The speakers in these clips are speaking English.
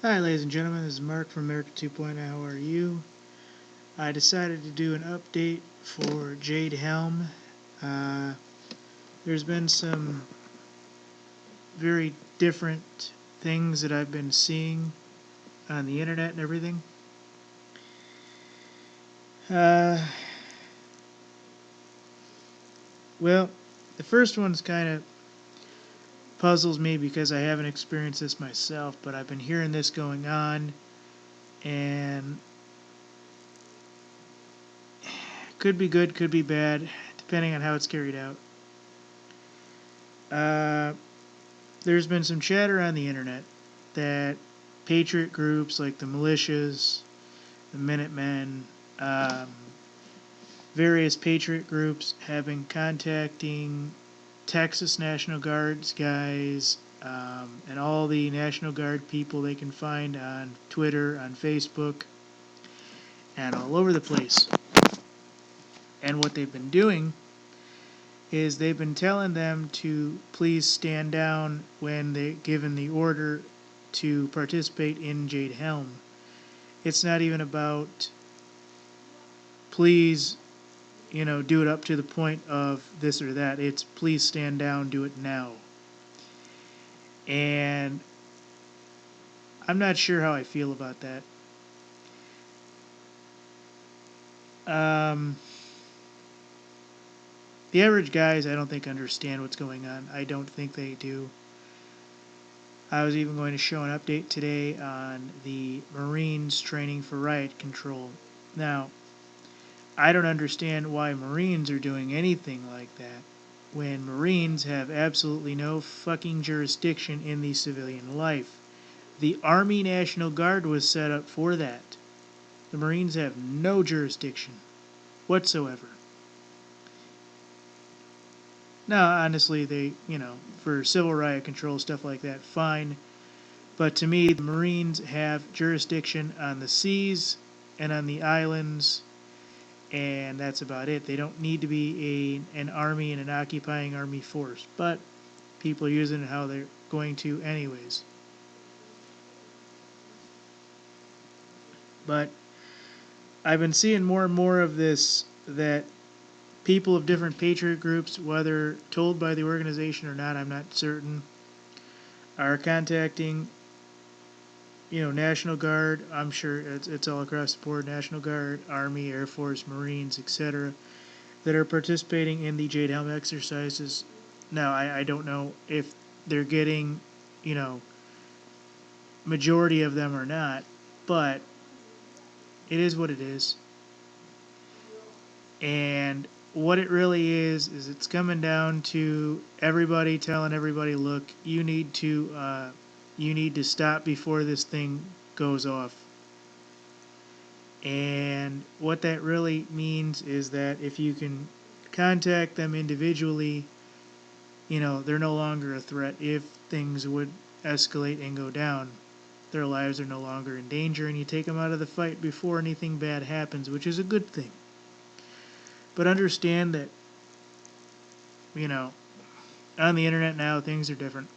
Hi ladies and gentlemen, this is Mark from America 2.0. How are you? I decided to do an update for Jade Helm. Uh, there's been some very different things that I've been seeing on the internet and everything. Uh, well, the first one's kind of puzzles me because I haven't experienced this myself, but I've been hearing this going on, and could be good, could be bad, depending on how it's carried out. Uh, there's been some chatter on the internet that patriot groups like the militias, the Minutemen, um, various patriot groups have been contacting Texas National Guards guys and all the National Guard people they can find on Twitter, on Facebook, and all over the place. And what they've been doing is they've been telling them to please stand down when they're given the order to participate in Jade Helm. It's not even about please, do it up to the point of this or that. It's please stand down, do it now. And I'm not sure how I feel about that. Um, the average guys, I don't think, understand what's going on. I don't think they do. I was even going to show an update today on the Marines training for riot control. Now, I don't understand why Marines are doing anything like that when Marines have absolutely no fucking jurisdiction in the civilian life. The Army National Guard was set up for that. The Marines have no jurisdiction whatsoever. Now, honestly, for civil riot control, stuff like that, fine. But to me, the Marines have jurisdiction on the seas and on the islands, and that's about it. They don't need to be an army and an occupying army force, but people are using it how they're going to anyways. But I've been seeing more and more of this, that people of different patriot groups, whether told by the organization or not, I'm not certain, are contacting, National Guard. I'm sure it's all across the board: National Guard, Army, Air Force, Marines, etc., that are participating in the Jade Helm exercises. Now, I don't know if they're getting, you know, majority of them or not, but it is what it is. And what it really is it's coming down to everybody telling everybody, look, you need to stop before this thing goes off. And what that really means is that if you can contact them individually, they're no longer a threat. If things would escalate and go down, their lives are no longer in danger, and you take them out of the fight before anything bad happens, which is a good thing. But understand that, you know, on the internet now, things are different.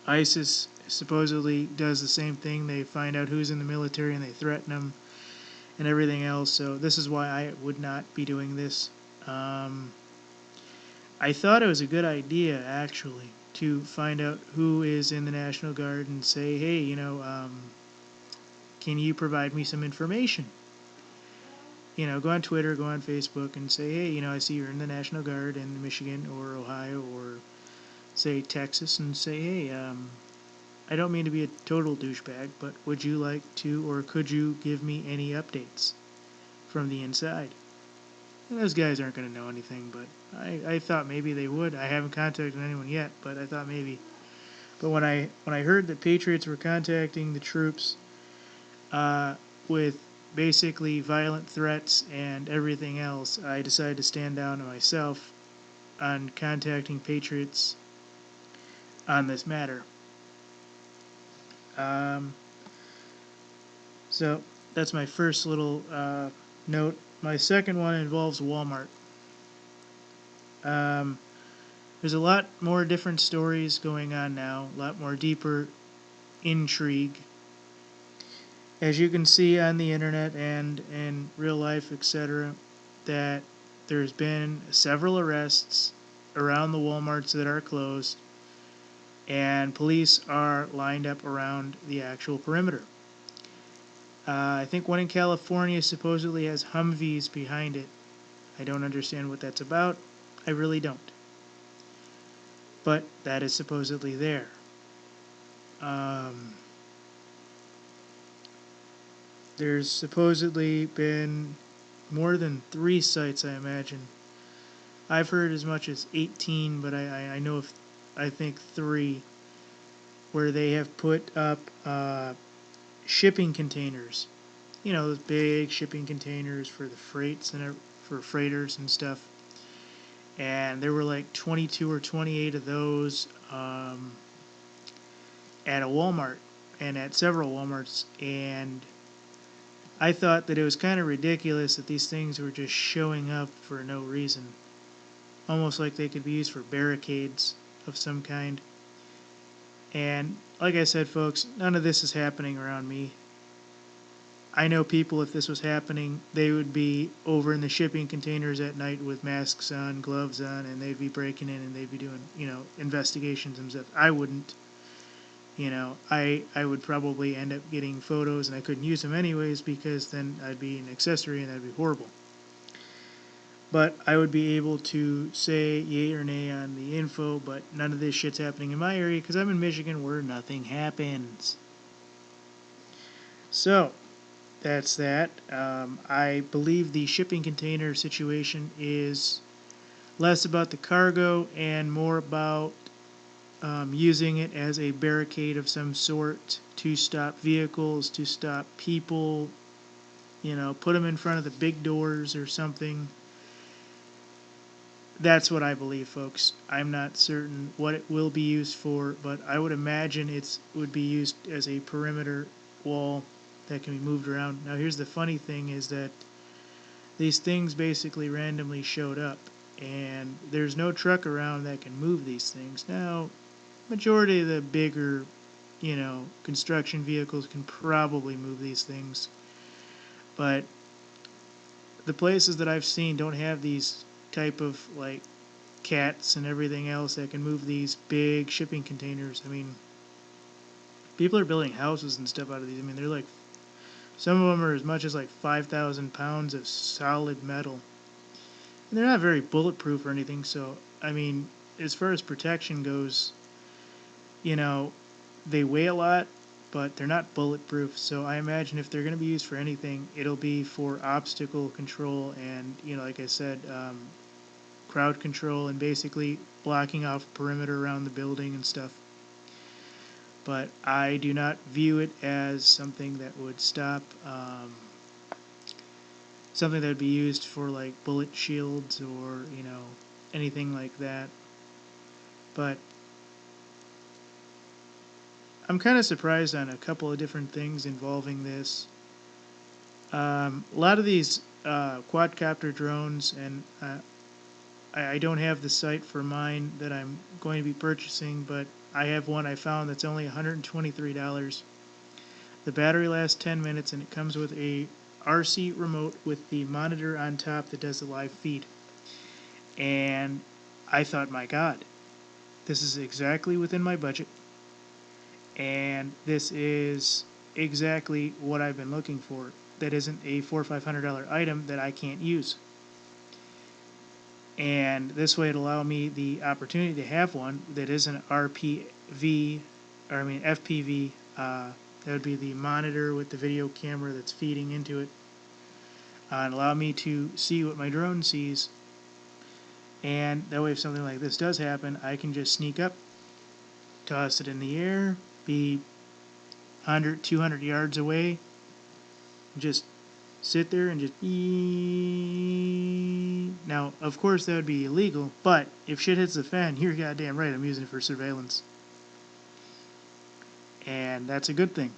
ISIS supposedly does the same thing. They find out who's in the military and they threaten them and everything else. So this is why I would not be doing this. I thought it was a good idea, actually, to find out who is in the National Guard and say, hey, can you provide me some information? Go on Twitter, go on Facebook, and say, hey, I see you're in the National Guard in Michigan or Ohio or, say, Texas, and say, hey, I don't mean to be a total douchebag, but would you like to, or could you give me any updates from the inside? And those guys aren't going to know anything, but I thought maybe they would. I haven't contacted anyone yet, but I thought maybe. But when I heard that Patriots were contacting the troops with basically violent threats and everything else, I decided to stand down to myself on contacting Patriots on this matter. So that's my first little note. My second one involves Walmart. There's a lot more different stories going on now, a lot more deeper intrigue. As you can see on the internet and in real life, etc., that there's been several arrests around the Walmarts that are closed, and police are lined up around the actual perimeter. I think one in California supposedly has Humvees behind it. I don't understand what that's about. I really don't. But that is supposedly there. There's supposedly been more than 3 sites, I imagine. I've heard as much as 18, but I know of, I think 3, where they have put up shipping containers. You know, those big shipping containers for the freights and for freighters and stuff. And there were like 22 or 28 of those at a Walmart and at several Walmarts. And I thought that it was kind of ridiculous that these things were just showing up for no reason. Almost like they could be used for barricades of some kind. And like I said, folks, none of this is happening around me. I know people, if this was happening, they would be over in the shipping containers at night with masks on, gloves on, and they'd be breaking in and they'd be doing, investigations and stuff. I wouldn't. I would probably end up getting photos and I couldn't use them anyways because then I'd be an accessory and that'd be horrible. But I would be able to say yay or nay on the info, but none of this shit's happening in my area because I'm in Michigan where nothing happens. So, that's that. I believe the shipping container situation is less about the cargo and more about using it as a barricade of some sort to stop vehicles, to stop people, put them in front of the big doors or something. That's what I believe, folks. I'm not certain what it will be used for, but I would imagine it would be used as a perimeter wall that can be moved around. Now, here's the funny thing is that these things basically randomly showed up, and there's no truck around that can move these things. Now, majority of the bigger, construction vehicles can probably move these things, but the places that I've seen don't have these type of like cats and everything else that can move these big shipping containers. I mean, people are building houses and stuff out of these. I mean, they're like, some of them are as much as like 5,000 pounds of solid metal. And they're not very bulletproof or anything, so, I mean, as far as protection goes, they weigh a lot, but they're not bulletproof, so I imagine if they're going to be used for anything, it'll be for obstacle control and, like I said, crowd control and basically blocking off perimeter around the building and stuff. But I do not view it as something that would stop, something that would be used for like bullet shields or, anything like that. But I'm kind of surprised on a couple of different things involving this. A lot of these quadcopter drones, and I don't have the site for mine that I'm going to be purchasing, but I have one I found that's only $123. The battery lasts 10 minutes, and it comes with a RC remote with the monitor on top that does the live feed. And I thought, my God, this is exactly within my budget, and this is exactly what I've been looking for. That isn't a $400 or $500 item that I can't use. And this way it'll allow me the opportunity to have one that is an FPV. That would be the monitor with the video camera that's feeding into it. And allow me to see what my drone sees. And that way if something like this does happen, I can just sneak up, toss it in the air, be 100, 200 yards away, just sit there and just Now, of course, that would be illegal, but if shit hits the fan, you're goddamn right, I'm using it for surveillance. And that's a good thing.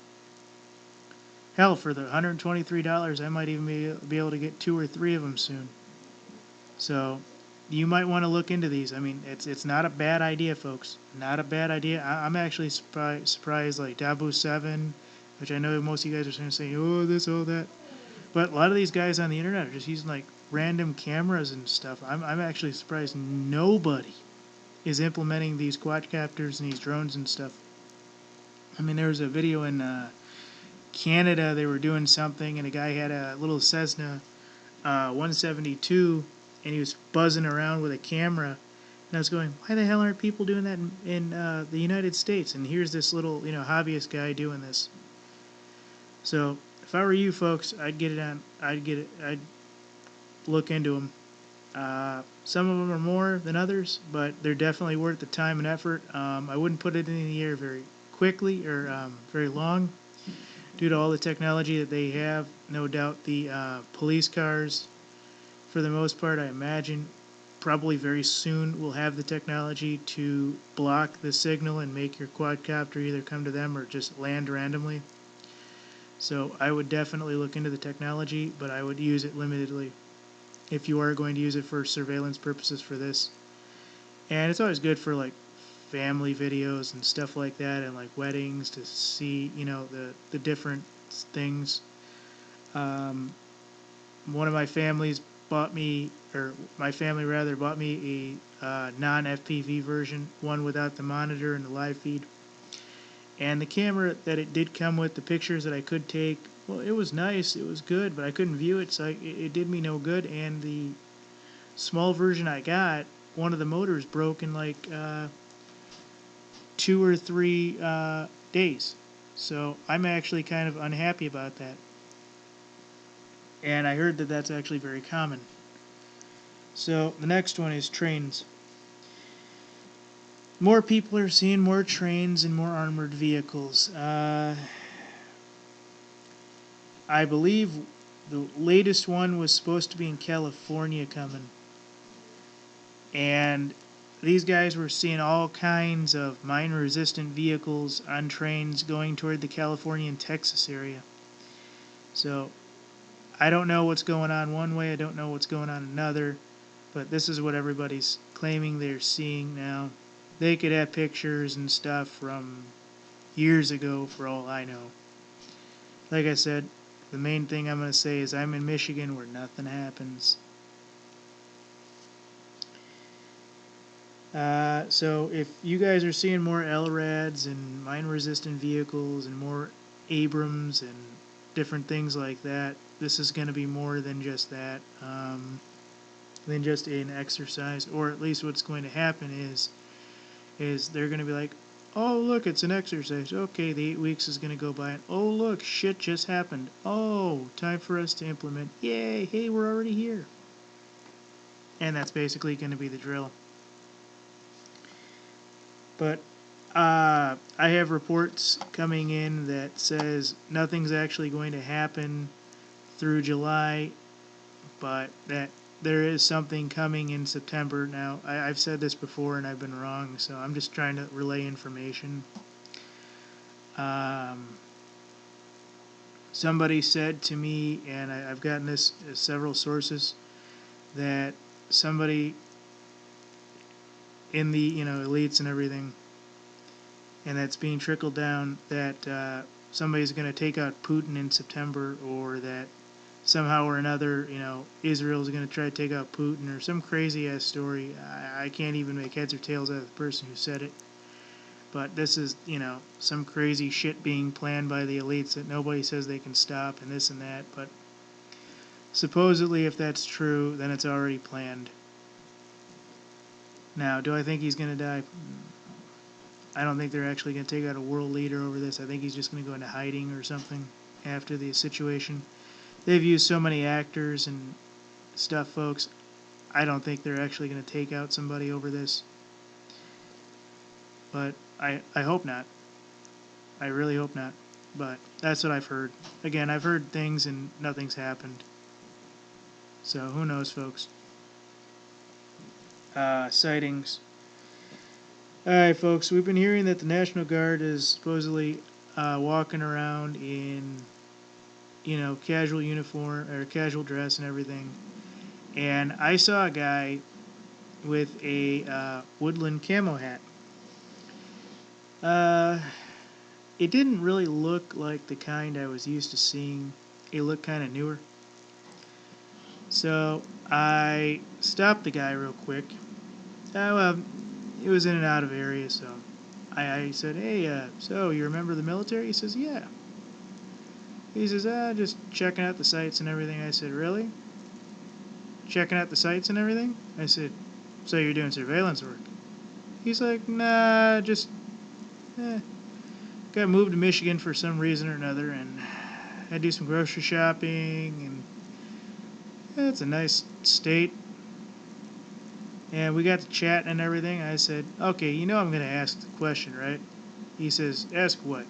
Hell, for the $123, I might even be able to get 2 or 3 of them soon. So, you might want to look into these. I mean, it's not a bad idea, folks. Not a bad idea. I'm actually surprised, like Dabu 7, which I know most of you guys are going to say, oh, this, oh, that. But a lot of these guys on the internet are just using like random cameras and stuff. I'm actually surprised nobody is implementing these quadcopters and these drones and stuff. I mean, there was a video in Canada. They were doing something, and a guy had a little Cessna 172, and he was buzzing around with a camera. And I was going, why the hell aren't people doing that in the United States? And here's this little, hobbyist guy doing this. So if I were you folks, I'd get it on. I'd look into them. Some of them are more than others, but they're definitely worth the time and effort. I wouldn't put it in the air very quickly or very long due to all the technology that they have. No doubt the police cars, for the most part, I imagine, probably very soon will have the technology to block the signal and make your quadcopter either come to them or just land randomly. So I would definitely look into the technology, but I would use it limitedly if you are going to use it for surveillance purposes for this. And it's always good for like family videos and stuff like that, and like weddings to see, the different things. One of my families bought me, or my family rather, bought me a non-FPV version, one without the monitor and the live feed. And the camera that it did come with, the pictures that I could take, well, it was nice, it was good, but I couldn't view it, so it did me no good. And the small version I got, one of the motors broke in like 2 or 3 days. So I'm actually kind of unhappy about that. And I heard that that's actually very common. So the next one is trains. More people are seeing more trains and more armored vehicles. I believe the latest one was supposed to be in California coming. And these guys were seeing all kinds of mine-resistant vehicles on trains going toward the California and Texas area. So I don't know what's going on one way, I don't know what's going on another, but this is what everybody's claiming they're seeing now. They could have pictures and stuff from years ago for all I know. Like I said, the main thing I'm going to say is I'm in Michigan where nothing happens. So if you guys are seeing more Lrads and mine-resistant vehicles and more Abrams and different things like that, this is going to be more than just that, than just an exercise. Or at least what's going to happen is they're going to be like, oh look, it's an exercise. Okay, the 8 weeks is going to go by, and oh look, shit just happened. Oh, time for us to implement. Yay, hey, we're already here. And that's basically going to be the drill. But I have reports coming in that says nothing's actually going to happen through July, but that there is something coming in September. Now, I've said this before and I've been wrong, so I'm just trying to relay information. Somebody said to me, and I've gotten this as several sources, that somebody in the elites and everything, and that's being trickled down, that somebody's going to take out Putin in September, or that somehow or another, Israel's going to try to take out Putin, or some crazy ass story. I can't even make heads or tails out of the person who said it. But this is, some crazy shit being planned by the elites that nobody says they can stop, and this and that. But supposedly, if that's true, then it's already planned. Now, do I think he's going to die? I don't think they're actually going to take out a world leader over this. I think he's just going to go into hiding or something after the situation. They've used so many actors and stuff, folks. I don't think they're actually going to take out somebody over this. But I hope not. I really hope not. But that's what I've heard. Again, I've heard things and nothing's happened. So who knows, folks. Sightings. Alright, folks, we've been hearing that the National Guard is supposedly walking around in, casual uniform or casual dress and everything. And I saw a guy with a woodland camo hat. Uh, it didn't really look like the kind I was used to seeing. It looked kind of newer. So I stopped the guy real quick. Well, it was in and out of area, so I said, "Hey, so you remember the military?" He says, "Yeah." He says, just checking out the sites and everything." I said, "Really? Checking out the sites and everything?" I said, "So you're doing surveillance work?" He's like, "Nah, just got moved to Michigan for some reason or another, and I do some grocery shopping, and it's a nice state. And we got to chatting and everything." I said, "Okay, you know I'm going to ask the question, right?" He says, "Ask what?"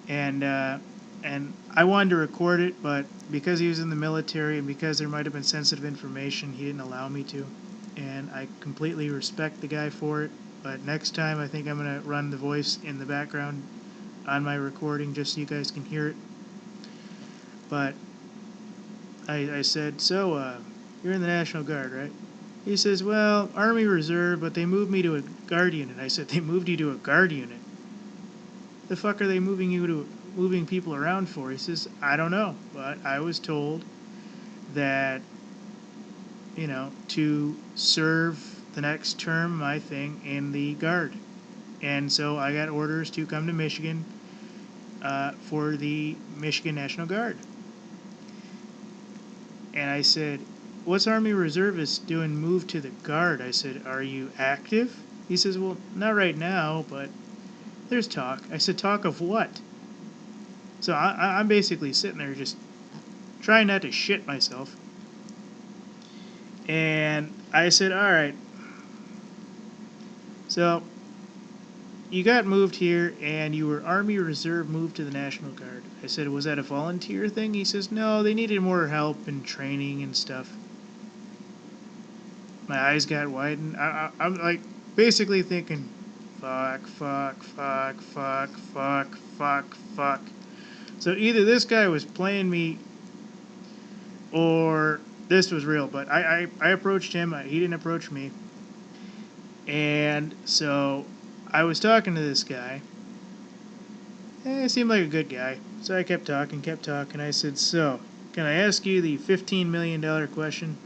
And I wanted to record it, but because he was in the military and because there might have been sensitive information, he didn't allow me to. And I completely respect the guy for it. But next time, I think I'm going to run the voice in the background on my recording just so you guys can hear it. But I said, "So, you're in the National Guard, right?" He says, "Well, Army Reserve, but they moved me to a Guard unit." I said, "They moved you to a Guard unit? The fuck are they moving people around for?" He says, "I don't know, but I was told that, to serve the next term, my thing, in the Guard. And so I got orders to come to Michigan for the Michigan National Guard." And I said, "What's Army Reservists doing moved to the Guard?" I said, "Are you active?" He says, "Well, not right now, but there's talk." I said, "Talk of what?" So I'm basically sitting there just trying not to shit myself. And I said, "All right, so you got moved here and you were Army Reserve moved to the National Guard." I said, "Was that a volunteer thing?" He says, "No, they needed more help and training and stuff." My eyes got widened. I'm like basically thinking, fuck, fuck, fuck, fuck, fuck, fuck, fuck. So either this guy was playing me or this was real. But I approached him. He didn't approach me. And so I was talking to this guy. He seemed like a good guy. So I kept talking. I said, "So, can I ask you the $15 million question?"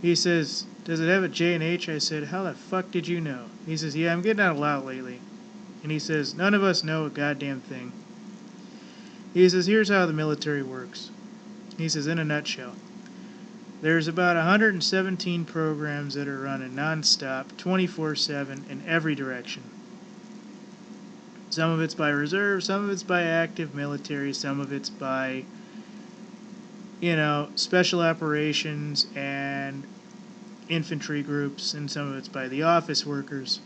He says, "Does it have a J and H?" I said, "How the fuck did you know?" He says, "Yeah, I'm getting out a lot lately." And he says, "None of us know a goddamn thing." He says, "Here's how the military works." He says, "In a nutshell, there's about 117 programs that are running nonstop, 24/7 in every direction. Some of it's by reserve, some of it's by active military, some of it's by, special operations and infantry groups, and some of it's by the office workers."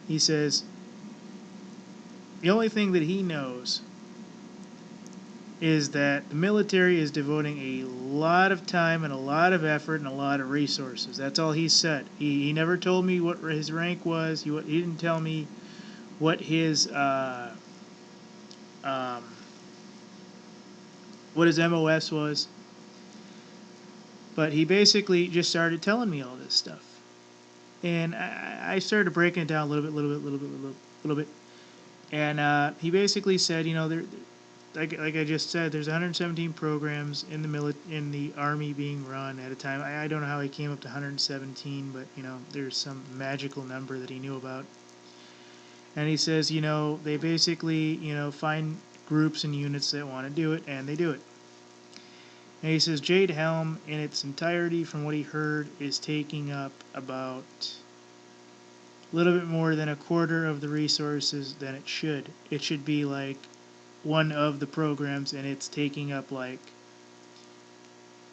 He says, the only thing that he knows is that the military is devoting a lot of time and a lot of effort and a lot of resources. That's all he said. He never told me what his rank was. He didn't tell me what his um, what his MOS was. But he basically just started telling me all this stuff. And I started breaking it down a little bit. And he basically said, like I just said, there's 117 programs in the Army being run at a time. I don't know how he came up to 117, but there's some magical number that he knew about. And he says, they basically, find groups and units that want to do it, and they do it. And he says Jade Helm, in its entirety, from what he heard, is taking up about a little bit more than a quarter of the resources than it should. It should be like one of the programs, and it's taking up like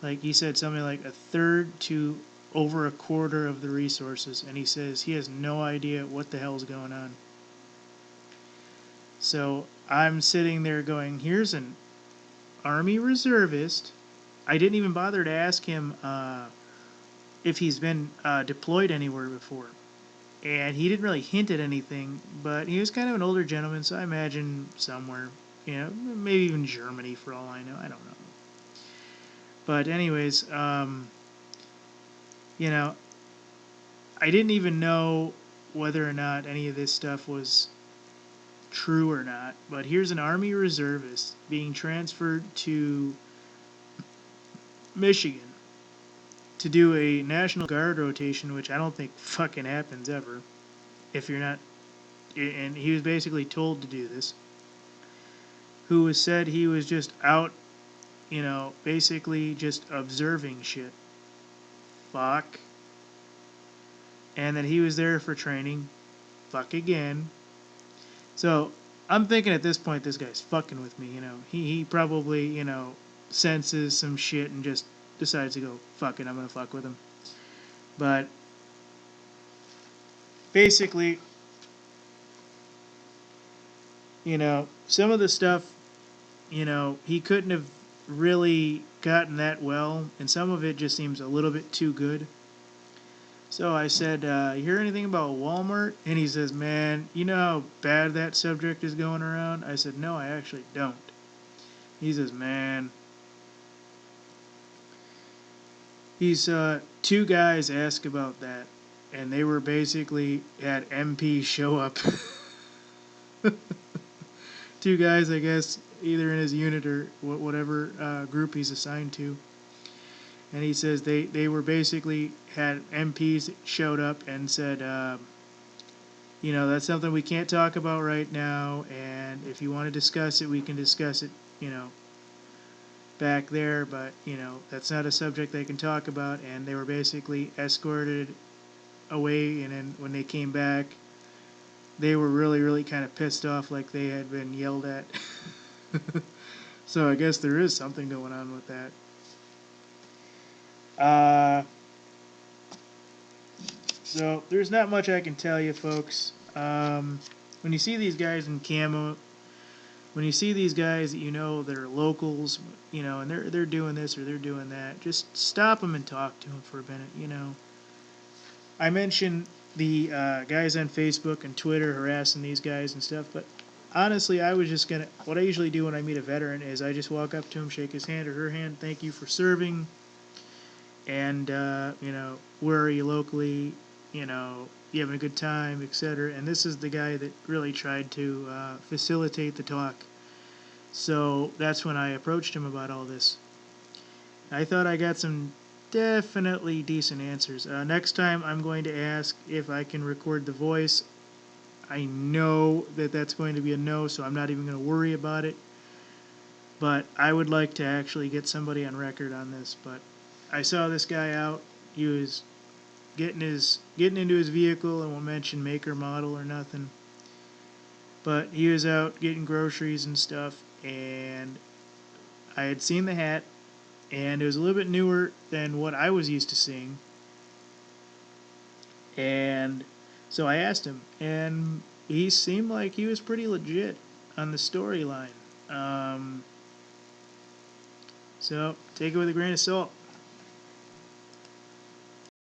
he said, something like a third to over a quarter of the resources. And he says he has no idea what the hell's going on. So I'm sitting there going, here's an Army reservist. I didn't even bother to ask him if he's been deployed anywhere before. And he didn't really hint at anything, but he was kind of an older gentleman, so I imagine somewhere, maybe even Germany for all I know. I don't know. But anyways, you know, I didn't even know whether or not any of this stuff was true or not, but here's an Army reservist being transferred to Michigan to do a National Guard rotation, which I don't think fucking happens ever. If you're not, and he was basically told to do this. Who was said he was just out, basically just observing shit. Fuck. And that he was there for training. Fuck again. So I'm thinking at this point this guy's fucking with me. He probably senses some shit and just decides to go, fuck it, I'm gonna fuck with him. But basically, some of the stuff, he couldn't have really gotten that well, and some of it just seems a little bit too good. So I said, you hear anything about Walmart? And he says, man, you know how bad that subject is going around? I said, no, I actually don't. He says, man. He's, two guys asked about that, and they were basically had MPs show up. Two guys, I guess, either in his unit or whatever group he's assigned to. And he says they were basically had MPs that showed up and said, that's something we can't talk about right now, and if you want to discuss it, we can discuss it, back there, but, that's not a subject they can talk about, and they were basically escorted away, and then when they came back, they were really, really kind of pissed off, like they had been yelled at. So I guess there is something going on with that. So there's not much I can tell you, folks. When you see these guys in camo, when you see these guys that that are locals, and they're doing this or they're doing that, just stop them and talk to them for a minute. I mentioned the guys on Facebook and Twitter harassing these guys and stuff, but honestly, I was just gonna. What I usually do when I meet a veteran is I just walk up to him, shake his hand or her hand, thank you for serving, and where are you locally? You having a good time, etc. And this is the guy that really tried to facilitate the talk. So that's when I approached him about all this. I thought I got some definitely decent answers. Next time I'm going to ask if I can record the voice. I know that that's going to be a no, so I'm not even going to worry about it. But I would like to actually get somebody on record on this. But I saw this guy out. He was getting into his vehicle. I won't mention make or model or nothing. But he was out getting groceries and stuff, and I had seen the hat, and it was a little bit newer than what I was used to seeing. And so I asked him, and he seemed like he was pretty legit on the storyline. So take it with a grain of salt.